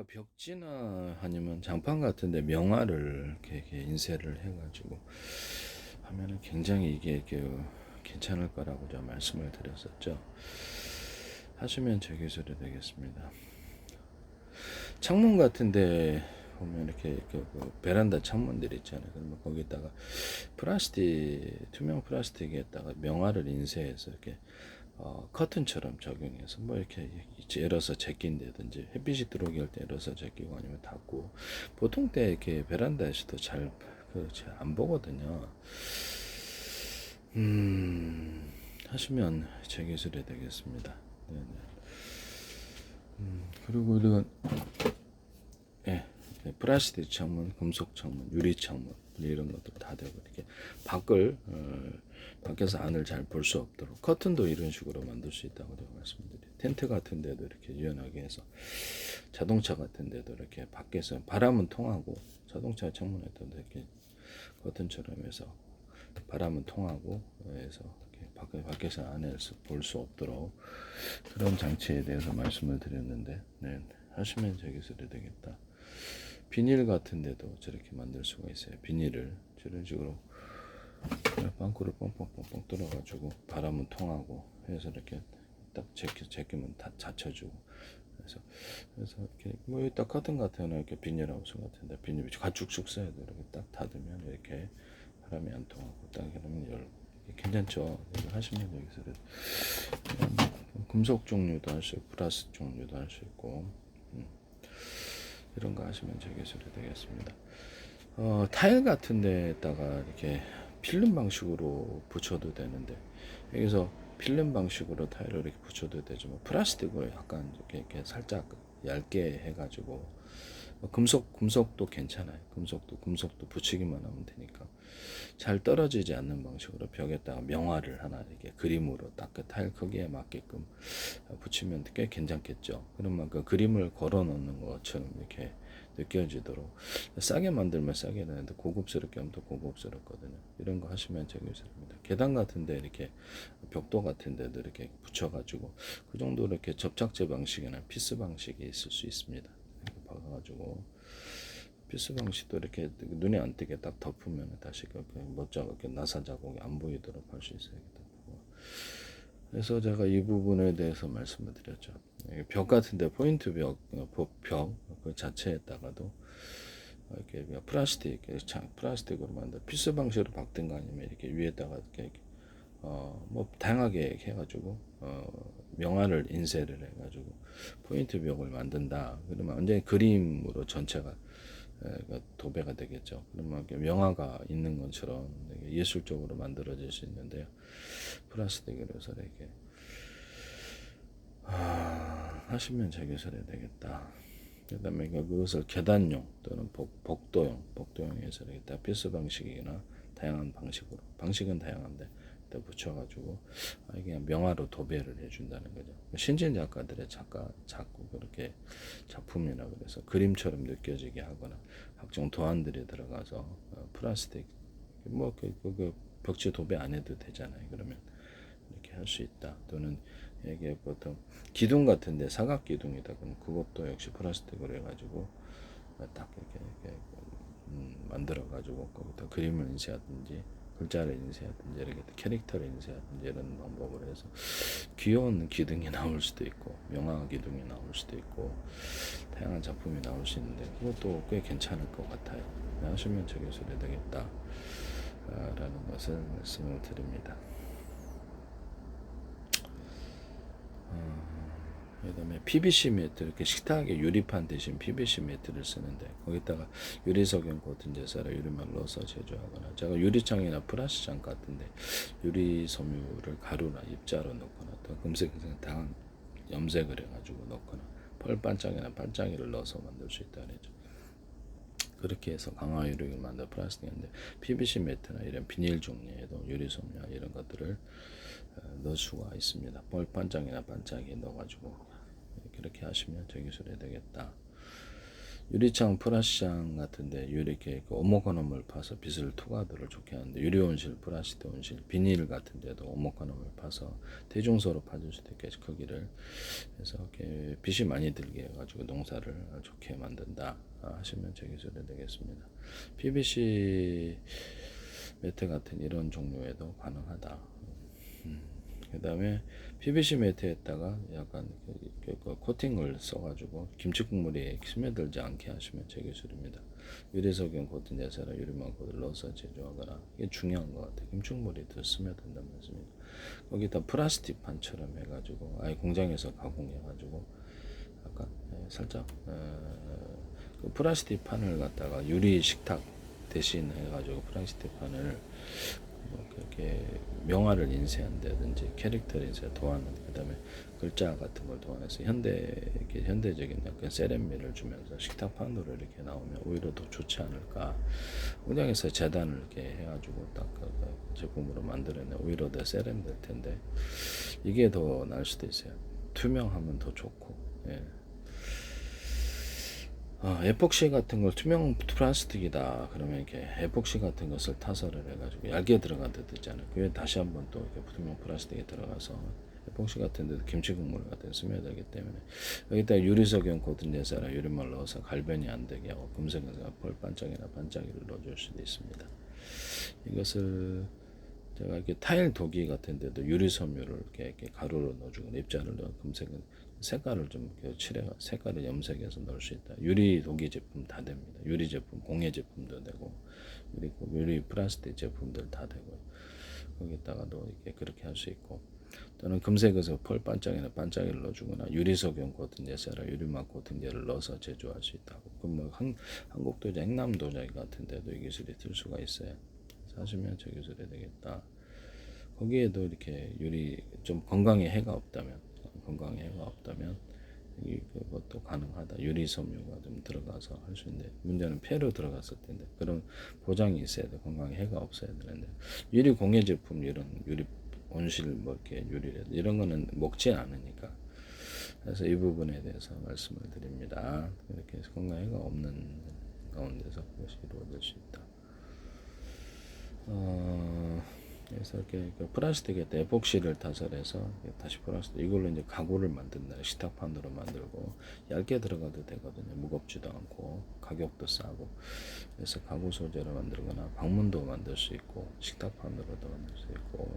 벽지나 아니면 장판 같은데 명화를 이렇게 인쇄를 해가지고 하면은 굉장히 이게 괜찮을 거라고 제가 말씀을 드렸었죠. 하시면 제 기술이 되겠습니다. 창문 같은데 보면 이렇게 그 베란다 창문들 있잖아요. 그러면 거기다가 투명 플라스틱에다가 명화를 인쇄해서 이렇게 커튼처럼 적용해서 뭐 이렇게 열어서 제낀다든지 햇빛이 들어오게 할 때 열어서 제끼고 아니면 닫고 보통 때 이렇게 베란다에서도 잘 안 보거든요. 하시면 제 기술이 되겠습니다. 네네. 그리고 이런 예, 플라스틱 창문, 금속 창문, 유리 창문 이런 것들 다 되고 이렇게 밖에서 안을 잘 볼 수 없도록 커튼도 이런 식으로 만들 수 있다고 제가 말씀드려요. 텐트 같은 데도 이렇게 유연하게 해서 자동차 같은 데도 이렇게 밖에서 바람은 통하고 자동차 창문에도 이렇게 커튼처럼 해서 바람은 통하고 해서 밖에서 안에서 볼 수 없도록 그런 장치에 대해서 말씀을 드렸는데 네, 하시면 제 기술이 되겠다. 비닐 같은 데도 저렇게 만들 수가 있어요. 비닐을 저런 식으로 빵꾸를 뻥뻥뻥뻥 뚫어가지고 바람은 통하고 해서 이렇게 딱 제끼면 다 닫혀주고 그래서 이렇게 뭐 딱 커튼 같은 이렇게 비닐하우스 같은데 비닐 가축축 써야 돼. 이렇게 딱 닫으면 이렇게 바람이 안 통하고 딱 이러면 열고 괜찮죠. 이거 하시면 여기서 금속 종류도 할 수 있고 플라스틱 종류도 할 수 있고 이런 거 하시면 제 기술이 되겠습니다. 타일 같은 데다가 이렇게 필름 방식으로 붙여도 되는데 여기서 필름 방식으로 타일을 이렇게 붙여도 되죠. 뭐 플라스틱으로 약간 이렇게 살짝 얇게 해가지고 금속도 괜찮아요. 금속도 붙이기만 하면 되니까 잘 떨어지지 않는 방식으로 벽에다가 명화를 하나 이렇게 그림으로 딱 그 타일 크기에 맞게끔 붙이면 꽤 괜찮겠죠. 그러면 그 그림을 걸어 놓는 것처럼 이렇게 느껴지도록 싸게 만들면 싸게 되는데 고급스럽게 하면 더 고급스럽거든요. 이런 거 하시면 되겠습니다. 계단 같은데 이렇게 벽도 같은데도 이렇게 붙여가지고 그 정도 이렇게 접착제 방식이나 피스 방식이 있을 수 있습니다. 이렇게 박아가지고 피스 방식도 이렇게 눈에 안 띄게 딱 덮으면 다시 멋자고 나사 자국이 안 보이도록 할 수 있어요. 그래서 제가 이 부분에 대해서 말씀을 드렸죠. 벽 같은데 포인트 벽그 자체에다가도 이렇게 플라스틱으로 만든 피스 방식으로 박든가 아니면 이렇게 위에다가 이렇게 뭐 다양하게 해가지고 명화를 인쇄를 해가지고 포인트 벽을 만든다. 그러면 완전히 그림으로 전체가 도배가 되겠죠. 그러면 명화가 있는 것처럼 예술적으로 만들어질 수 있는데요. 플라스틱으로 해서 이렇게 하시면 재개설해야 되겠다. 그 다음에 그것을 계단용 또는 복도용에서 이렇게 피스 방식이나 다양한 방식은 다양한데 붙여가지고 이게 명화로 도배를 해준다는 거죠. 신진 작가들의 자꾸 그렇게 작품이나 그래서 그림처럼 느껴지게 하거나 각종 도안들이 들어가서 플라스틱 벽지 도배 안 해도 되잖아요. 그러면 이렇게 할 수 있다. 또는 이게 보통 기둥 같은데 사각 기둥이다 그러면 그것도 역시 플라스틱으로 해가지고 딱 이렇게 만들어 가지고 거기다 그림을 인쇄하든지 글자를 인쇄하든지 이렇게 캐릭터를 인쇄하든지 이런 방법으로 해서 귀여운 기둥이 나올 수도 있고 명화 기둥이 나올 수도 있고 다양한 작품이 나올 수 있는데 그것도 꽤 괜찮을 것 같아요. 하시면 저 기술이 되겠다 라는 것을 말씀을 드립니다. 그다음에 PVC 매트 이렇게 식탁에 유리판 대신 PVC 매트를 쓰는데 거기다가 유리석용 코팅제사라 유리막 넣어서 제조하거나 제가 유리창이나 플라스창 같은데 유리 섬유를 가루나 입자로 넣거나 또 금색 다양한 염색을 해가지고 넣거나 펄 반짝이나 반짝이를 넣어서 만들 수 있다 그러죠. 그렇게 해서 강화 유리를 만든 플라스틱인데 PVC 매트나 이런 비닐 종류에도 유리 섬유 이런 것들을 넣을 수가 있습니다. 펄 반짝이나 반짝이 넣어가지고 그렇게 하시면 저 기술이 되겠다. 유리창 프라시장 같은데 이렇게 그 오목건염을 파서 빛을 투과도를 좋게 하는데 유리 온실, 플라스틱 온실, 비닐 같은데도 오목건염을 파서 대중소로 파줄 수도 있게 거기를 해서 이렇게 빛이 많이 들게 해가지고 농사를 좋게 만든다 하시면 제 기술이 되겠습니다. PVC 매트 같은 이런 종류에도 가능하다. 그 다음에 PVC 매트에다가 약간 그 코팅을 써가지고 김치 국물이 스며들지 않게 하시면 제 기술입니다. 유리석용 코팅 제사나 유리만 코를 넣어서 제조하거나 이게 중요한 것 같아요. 김치 국물이 더 스며든다는 말씀입니다. 거기다 플라스틱 판처럼 해가지고 아예 공장에서 가공해가지고 약간 살짝 그 플라스틱 판을 갖다가 유리 식탁 대신 해가지고 플라스틱 판을 뭐 그렇게 명화를 인쇄한다든지 캐릭터를 인쇄 도안은 그다음에 글자 같은 걸 도안해서 현대적인 약간 세련미를 주면서 식탁판으로 이렇게 나오면 오히려 더 좋지 않을까. 운영에서 재단을 이렇게 해가지고 딱 그 제품으로 만들어내 오히려 더 세련될 텐데 이게 더 나을 수도 있어요. 투명하면 더 좋고. 예. 에폭시 같은 걸 투명 플라스틱이다 그러면 이렇게 에폭시 같은 것을 타설을 해가지고 얇게 들어가도 되잖아요. 그에 다시 한번 또 이렇게 투명 플라스틱에 들어가서 에폭시 같은 데도 김치 국물 같은 스며들기 때문에 여기다 유리석용 코팅 제사나 유리물 넣어서 갈변이 안 되게 하고 금색은 펄 반짝이나 반짝이를 넣어줄 수도 있습니다. 이것을 제가 이렇게 타일 도기 같은 데도 유리 섬유를 이렇게 가루로 넣어주거나 입자를 넣어 금색은 색깔을 좀 칠해 색깔을 염색해서 넣을 수 있다. 유리 도기 제품 다 됩니다. 유리 제품, 공예 제품도 되고 유리 플라스틱 제품들 다 되고 거기다가도 이렇게 그렇게 할 수 있고 또는 금색에서 펄 반짝이나 반짝이를 넣어주거나 유리석용 코팅제사라 유리막 코팅제를 넣어서 제조할 수 있다고. 그럼 뭐 한국 도자, 행남 도자기 같은 데도 이 기술이 들 수가 있어요. 사시면 저 기술이 되겠다. 거기에도 이렇게 유리 좀 건강에 해가 없다면 이것도 가능하다. 유리 섬유가 좀 들어가서 할 수 있는데 문제는 폐로 들어갔을 텐데 그런 보장이 있어야 돼. 건강에 해가 없어야 되는데 유리 공예 제품 이런 유리 온실 뭐 이렇게 유리 이런 거는 먹지 않으니까 그래서 이 부분에 대해서 말씀을 드립니다. 이렇게 건강에 해가 없는 가운데서 그것이 이루어질 수 있다. 그래서 이렇게 플라스틱에 에폭시를 타설해서 다시 플라스틱 이걸로 이제 가구를 만든다. 식탁판으로 만들고 얇게 들어가도 되거든요. 무겁지도 않고 가격도 싸고 그래서 가구 소재로 만들거나 방문도 만들 수 있고 식탁판으로도 만들 수 있고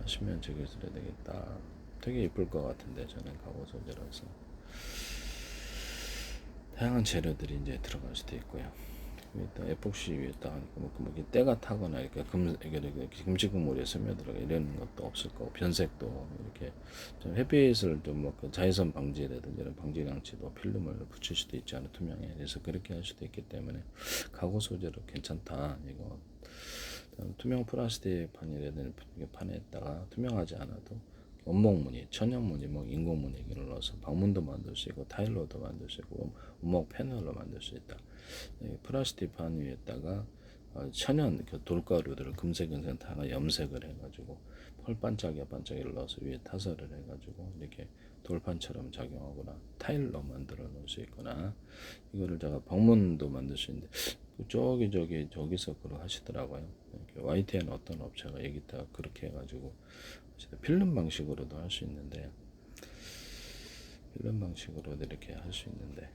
하시면 저 기술이 되겠다. 되게 이쁠 것 같은데 저는 가구 소재라서 다양한 재료들이 이제 들어갈 수도 있고요. 위에다 에폭시 위에다 하니까 뭐 때가 타거나 이렇게 김치 국물에 스며들어가 이런 것도 없을 거고 변색도 이렇게 좀 햇빛을 좀뭐 자외선 방지라든지 이런 방지 장치도 필름을 붙일 수도 있지 않아요. 투명해. 그래서 그렇게 할 수도 있기 때문에 가구 소재로 괜찮다. 이거 투명 플라스틱 판이라든지 판에다가 투명하지 않아도 원목무늬, 천연무늬, 뭐 인공무늬를 넣어서 방문도 만들 수 있고 타일로도 만들 수 있고 원목 패널로 만들 수 있다. 플라스틱 판 위에다가 천연 돌가루들을 금색은 다 염색을 해가지고 펄 반짝이를 넣어서 위에 타설을 해가지고 이렇게 돌판처럼 작용하거나 타일로 만들어 놓을 수 있거나 이거를 제가 방문도 만들 수 있는데 저기서 그걸 하시더라고요. YTN 어떤 업체가 여기다가 그렇게 해가지고 필름 방식으로도 할 수 있는데 이렇게 할 수 있는데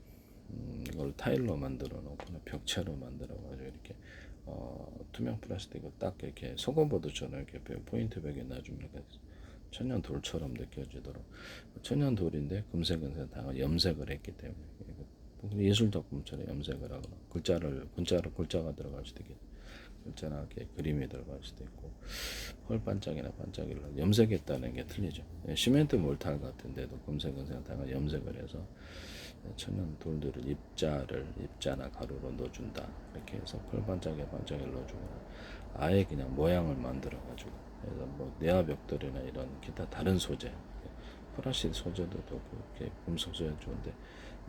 이걸 타일로 만들어 놓거나 벽체로 만들어 가지고 이렇게 투명 플라스틱을 딱 이렇게 속어보드처럼 이렇게 포인트 벽에 놔주면 천연 돌처럼 느껴지도록 천연 돌인데 금색은 다 염색을 했기 때문에 예술 작품처럼 염색을 하거나 글자가 들어갈 수도 있고 글자나 이렇게 그림이 들어갈 수도 있고 펄 반짝이나 반짝이를 염색했다는 게 틀리죠. 시멘트 몰탈 같은 데도 금색은 다 염색을 해서 천연 돌들을 입자나 가루로 넣어준다. 이렇게 해서 펄 반짝이를 넣어주거나 아예 그냥 모양을 만들어 가지고 그래서 뭐 내화 벽돌이나 이런 기타 다른 소재 플라스틱 소재도 그렇게 금속 소재 좋은데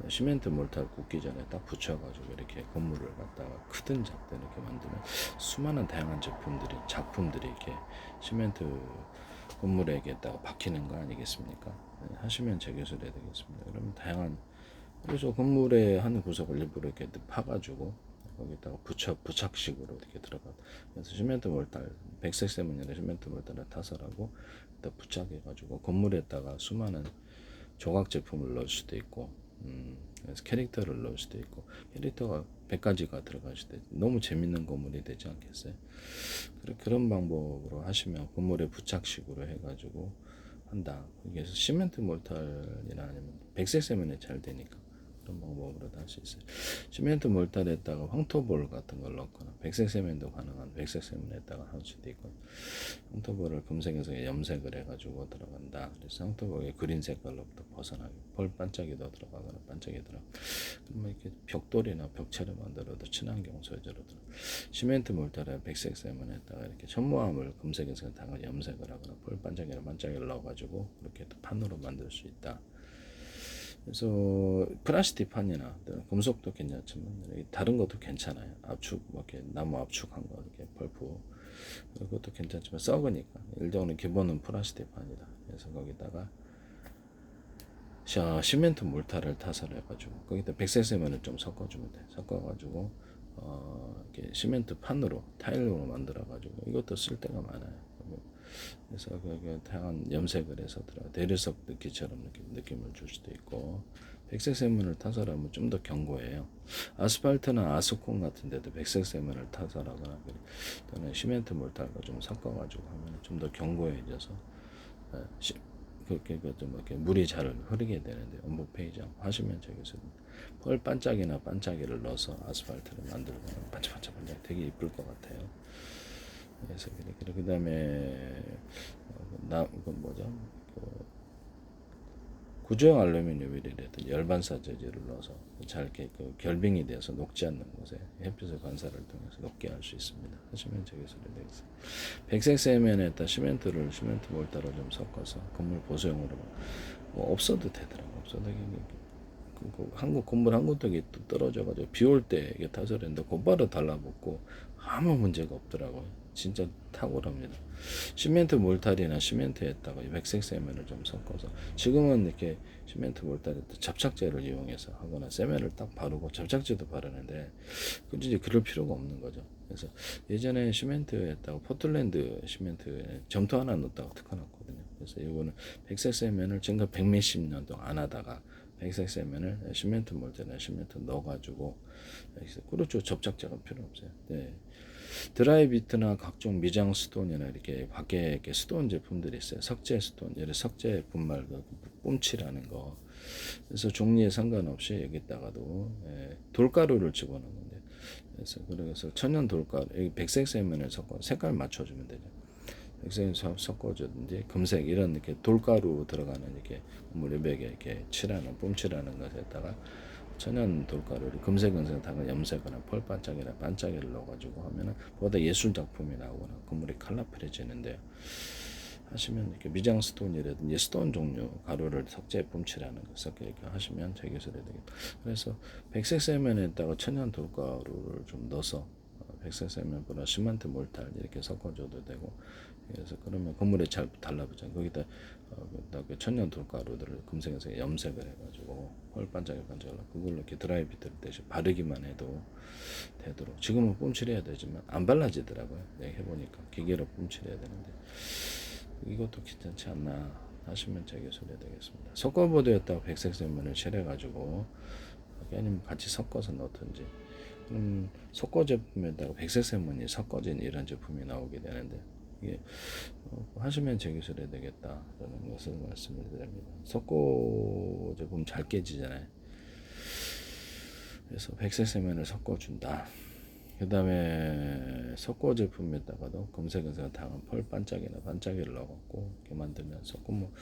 시멘트 몰탈 굽기 전에 딱 붙여가지고 이렇게 건물을 갖다가 크든 작든 이렇게 만들면 수많은 다양한 작품들이 이렇게 시멘트 건물에게다가 박히는 거 아니겠습니까? 하시면 제 기술이 되겠습니다. 그러면 다양한 그래서 건물의 한 구석을 일부러 이렇게 파가지고 거기다가 부착식으로 이렇게 들어가. 그래서 시멘트 몰달, 백색 세면이나 시멘트 몰달을 타설하고 또 부착해가지고 건물에다가 수많은 조각 제품을 넣을 수도 있고, 그래서 캐릭터를 넣을 수도 있고, 캐릭터가 100가지가 들어갈 수도 있고, 너무 재밌는 건물이 되지 않겠어요? 그런 방법으로 하시면 건물에 부착식으로 해가지고 한다. 그래서 시멘트 몰탈이나 아니면 백색 세면이 잘 되니까 그런 방법으로 할 수 있어요. 시멘트 몰탈에다가 황토볼 같은 걸 넣거나 백색 세면도 가능한 백색 세면에다가 할 수도 있고, 황토볼을 금색에서 염색을 해가지고 들어간다. 그래서 황토볼의 그린 색깔로부터 벗어나게 펄 반짝이도 들어가거나 반짝이 들어. 그러면 이렇게 벽돌이나 벽체를 만들어도 친환경 소재로 들어. 시멘트 몰탈에 백색 세면에다가 이렇게 첨모함을 금색에서 다가 염색을 하거나 펄 반짝이나 반짝이를 넣어가지고 그렇게 또 판으로 만들 수 있다. 그래서 플라스틱 판이나 금속도 괜찮지만 다른 것도 괜찮아요. 압축 뭐 이렇게 나무 압축한 거 이렇게 펄프 그것도 괜찮지만 썩으니까 일종의 기본은 플라스틱 판이다. 그래서 거기다가 시멘트 몰타를 타설해가지고 거기다 백색 세면을 좀 섞어주면 돼. 섞어가지고 이렇게 시멘트 판으로 타일로 만들어가지고 이것도 쓸 데가 많아요. 그래서 그 다양한 염색을 해서 대리석 느낌처럼 느낌을 줄 수도 있고, 백색 세면을 타설하면 좀 더 견고해요. 아스팔트나 아스콘 같은 데도 백색 세면을 타설하거나 또는 시멘트 몰타가 좀 섞어가지고 하면 좀 더 견고해져서 그렇게 좀 이렇게 물이 잘 흐르게 되는데 원본 페이지 하시면 저기서 펄 반짝이나 반짝이를 넣어서 아스팔트를 만들고 반짝반짝 되게 이쁠 것 같아요. 그래서 그 다음에 그 뭐죠? 구조형 알루미늄이라든지 열반사 재질을 넣어서 잘 이렇게 결빙이 돼서 녹지 않는 곳에 햇빛의 반사를 통해서 녹게 할 수 있습니다. 하시면 저기서 되겠습니다. 백색 세면에다 시멘트 몰타로 좀 섞어서 건물 보수용으로 뭐 없어도 되더라고. 없어도 한국 건물 한 군데가 떨어져가지고 비 올 때 이게 타설했는데 곧바로 달라붙고 아무 문제가 없더라고요. 진짜 탁월합니다. 시멘트 몰탈이나 시멘트에다가 백색 세면을 좀 섞어서 지금은 이렇게 시멘트 몰탈에 접착제를 이용해서 하거나 세면을 딱 바르고 접착제도 바르는데 굳이 그럴 필요가 없는 거죠. 그래서 예전에 시멘트에다가 포틀랜드 시멘트에 점토 하나 넣었다가 특허났거든요. 그래서 이거는 백색 세면을 지금 100몇십 년 동안 안 하다가 백색 세면을 시멘트 몰탈이나 시멘트 넣어가지고 그렇죠. 접착제가 필요 없어요. 네. 드라이비트나 각종 미장 스톤이나 이렇게 밖에 이렇게 스톤 제품들이 있어요. 석재 스톤, 예를 석재 분말 뿜칠하는 거. 그래서 종류에 상관없이 여기다가도 돌가루를 집어넣는 건데, 그래서 천연 돌가루, 여기 백색 세면을 섞어 색깔 맞춰주면 되죠. 백색 섞어주든지 금색 이런 이렇게 돌가루 들어가는 이렇게 물에백에 이렇게 칠하는 뿜칠하는 것에다가 천연 돌가루를 금색은색 다가 염색이나 펄 반짝이나 반짝이를 넣어가지고 하면은 보다 예술 작품이 나오거나 건물이 컬러풀해지는데요. 하시면 이렇게 미장 스톤이라든지 스톤 종류 가루를 석재 뿜칠하는 거 섞여 이렇게 하시면 제기술이 되겠다. 그래서 백색 세면에다가 천연 돌가루를 좀 넣어서 백색 세면보다 시멘트 몰탈 이렇게 섞어줘도 되고, 그래서 그러면 건물에 잘 달라붙잖아요. 거기다 그 천연 돌가루들을 금색에서 염색을 해가지고 펄 반짝반짝 그걸로 이렇게 드라이비트 대신 바르기만 해도 되도록. 지금은 뿜칠해야 되지만 안 발라지더라고요. 해보니까 기계로 뿜칠해야 되는데 이것도 괜찮지 않나 하시면 제게 소개되겠습니다. 석고보드였다가 백색 세면을 칠해가지고 아니면 같이 섞어서 넣든지, 석고 제품에다가 백색 세면이 섞어진 이런 제품이 나오게 되는데 이게 하시면 제기술해야 되겠다라는 것을 말씀을 드립니다. 석고 제품 잘 깨지잖아요. 그래서 백색 세면을 섞어준다. 그 다음에 석고 제품에다가도 금색은색 다양한 펄 반짝이나 반짝이를 넣어갖고 이렇게 만들면 석고 뭐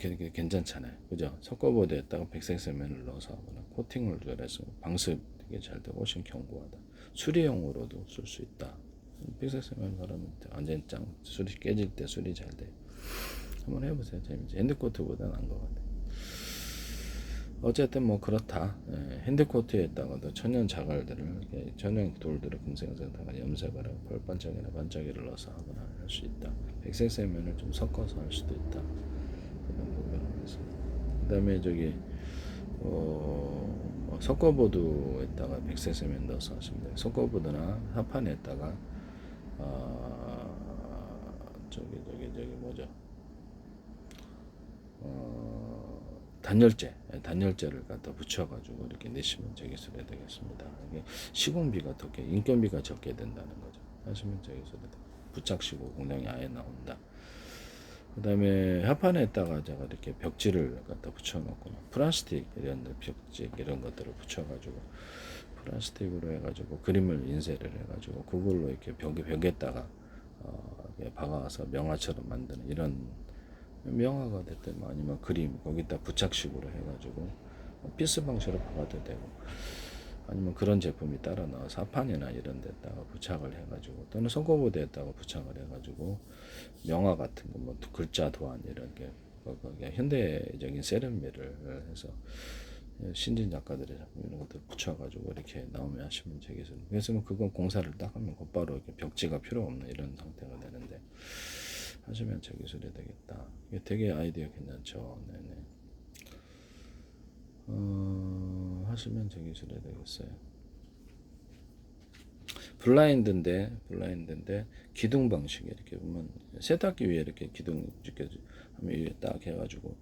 이렇게 괜찮잖아요. 그죠? 석고보드에다가 백색 세면을 넣어서 하거나 코팅을 해서 방수 되게 잘 되고 훨씬 견고하다. 수리용으로도 쓸 수 있다. 백색 세면 바르면 완전 짱. 수리 깨질 때 수리 잘 돼. 한번 해보세요. 재밌지. 핸드코트보다 나은 것 같아. 어쨌든 뭐 그렇다. 핸드코트에다가도 천연 자갈들을 천연 돌들을 금색에다가 염색을 하고 펄 반짝이나 반짝이를 넣어서 하거나 할 수 있다. 백색 세면을 좀 섞어서 할 수도 있다. 그런 부분을 하겠습니다. 그다음에 저기 석고보드에다가 백색 세면 넣어서 하시면 돼요. 석고보드나 합판에다가 저기 뭐죠? 단열재를 갖다 붙여가지고 이렇게 내시면 저기술이 되겠습니다. 이게 시공비가 적게, 인건비가 적게 된다는 거죠. 하시면 저기술이 돼. 부착시고 공량이 아예 나온다. 그 다음에 합판에다가 제가 이렇게 벽지를 갖다 붙여놓고 플라스틱 이런 벽지 이런 것들을 붙여가지고 플라스틱으로 해가지고 그림을 인쇄를 해가지고 그걸로 이렇게 벽에다가 이렇게 박아서 명화처럼 만드는 이런 명화가 됐든 아니면 그림 거기다 부착식으로 해가지고 피스 방식으로 박아도 되고 아니면 그런 제품이 따로 나와서 합판이나 이런 데다가 부착을 해가지고 또는 손고보드에다가 부착을 해가지고 명화 같은 거 뭐 글자 도안 이런 게 현대적인 세련미를 해서 신진 작가들의 작품 이런 것들 붙여가지고 이렇게 나오면 하시면 되겠습니다. 그래서 뭐 그건 공사를 딱 하면 곧바로 이렇게 벽지가 필요 없는 이런 상태가 되는데 하시면 제 기술이 되겠다. 이게 되게 아이디어 괜찮죠. 네네. 하시면 제 기술이 되겠어요. 블라인드인데 기둥 방식에 이렇게 보면 세탁기 위에 이렇게 기둥 이렇게 하면 위에 딱 해가지고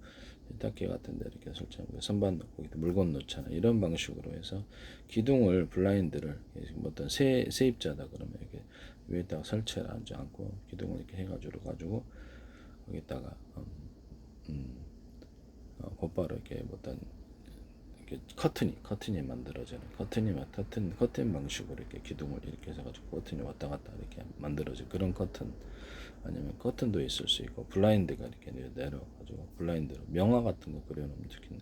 세탁기 같은데 이렇게 설치하고 선반 넣고 물건 놓잖아. 이런 방식으로 해서 기둥을 블라인드를 어떤 세입자다 그러면 이렇게 위에다가 설치를 하지 않고 기둥을 이렇게 해가지고 거기다가 곧바로 이렇게 어떤 이렇게 커튼이 만들어지는 커튼 방식으로 이렇게 기둥을 이렇게 해가지고 커튼이 왔다 갔다 이렇게 만들어진 그런 커튼 아니면 커튼도 있을 수 있고 블라인드가 이렇게 내려가지고 블라인드로 명화 같은 거 그려놓으면 좋겠네.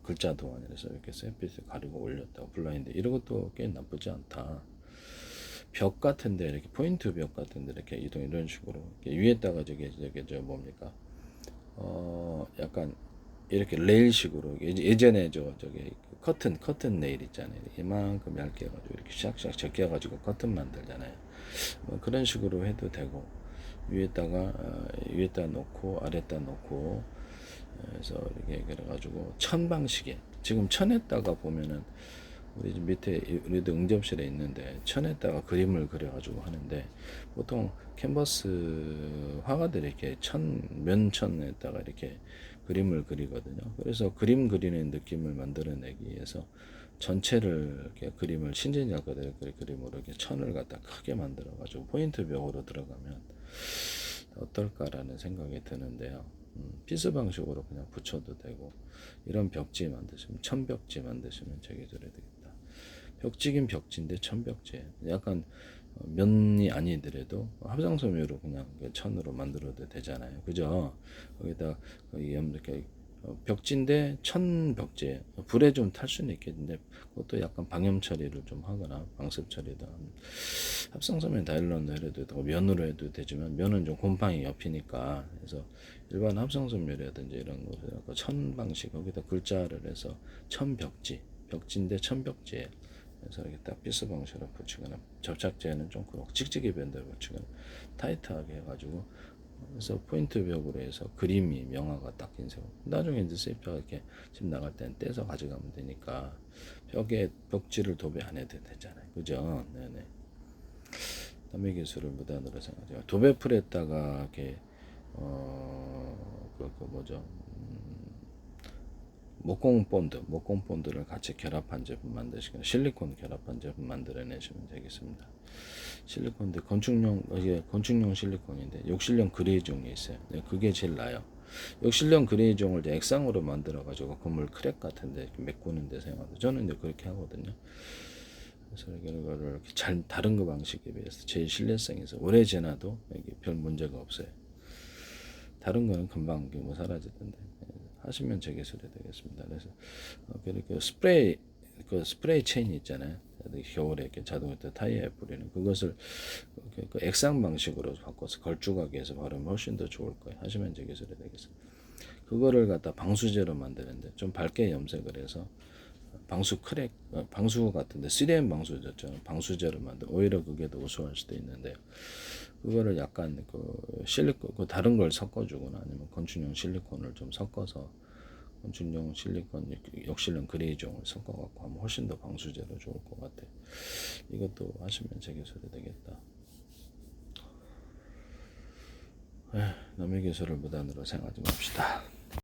글자 도안이라서 이렇게 샌피스 가리고 올렸다고 블라인드 이런 것도 꽤 나쁘지 않다. 벽 같은데 이렇게 포인트 벽 같은데 이렇게 이런 식으로 이렇게 위에다가 저 뭡니까 약간 이렇게 레일식으로 예전에 저기 커튼 레일 있잖아요. 이만큼 얇게 해가지고 이렇게 샥샥 적혀가지고 커튼 만들잖아요. 뭐 그런 식으로 해도 되고 위에다 놓고 아래다 놓고 그래서 이렇게 그래가지고 천 방식에 지금 천에다가 보면은 우리 집 밑에 우리도 응접실에 있는데 천에다가 그림을 그려가지고 하는데 보통 캔버스 화가들이 이렇게 면천에다가 이렇게 그림을 그리거든요. 그래서 그림 그리는 느낌을 만들어내기 위해서 전체를 이렇게 그림을 신진 작가들의 그림으로 이렇게 천을 갖다 크게 만들어가지고 포인트 벽으로 들어가면 어떨까라는 생각이 드는데요. 피스 방식으로 그냥 붙여도 되고 이런 벽지 만드시면 천벽지 만드시면 저기 저래 되겠다. 벽지긴 벽지인데 천벽지 약간 면이 아니더라도 합성섬유로 그냥 천으로 만들어도 되잖아요. 그죠? 거기다 이렇게 벽지인데 천 벽지 불에 좀 탈 수는 있겠는데 그것도 약간 방염 처리를 좀 하거나 방습 처리도 합성섬유 나일론으로 해도 되고 면으로 해도 되지만 면은 좀 곰팡이 옆이니까 그래서 일반 합성섬유라든지 이런 거를 천 방식 거기다 글자를 해서 벽지인데 천벽지에 그래서 이렇게 딱 피스 방식으로 붙이거나 접착제는 좀 그렇고 찍찍이 밴드를 붙이거나 타이트하게 해가지고 그래서 포인트 벽으로 해서 그림이 명화가 딱 인쇄고 나중에 이제 세입자가 이렇게 집 나갈 때는 떼서 가져가면 되니까 벽에 벽지를 도배 안 해도 되잖아요. 그죠? 네네. 남의 기술을 무단으로 생각해요. 도배풀에다가 이렇게 뭐죠? 목공 본드를 같이 결합한 제품 만드시거나 실리콘 결합한 제품 만들어내시면 되겠습니다. 실리콘인데 건축용 실리콘인데 욕실용 그레이종이 있어요. 네, 그게 제일 나아요. 욕실용 그레이종을 이제 액상으로 만들어가지고 건물 크랙 같은데 메꾸는데 사용하고 저는 이제 그렇게 하거든요. 그래서 이거를 이렇게 잘 다른 거 방식에 비해서 제일 신뢰성이 있어 오래 지나도 이게 별 문제가 없어요. 다른 거는 금방 뭐 사라지던데 하시면 제 기술이 되겠습니다. 그래서 그렇게 스프레이 체인 있잖아요. 겨울에 이렇게 자동차 타이어에 뿌리는 그것을 그 액상 방식으로 바꿔서 걸쭉하게 해서 바르면 훨씬 더 좋을 거예요. 하시면 제 기술이 되겠습니다. 그거를 갖다 방수제로 만드는데 좀 밝게 염색을 해서 방수 같은데 3M 방수제처럼 방수제로 만들 오히려 그게 더 우수할 수도 있는데 그거를 약간 그 다른 걸 섞어주거나 아니면 건축용 실리콘을 좀 섞어서 건축용 실리콘 역실련 그레이종을 섞어갖고 하면 훨씬 더 방수제로 좋을 것 같아. 이것도 하시면 재개설이 되겠다. 남의 기술을 무단으로 사용하지 맙시다.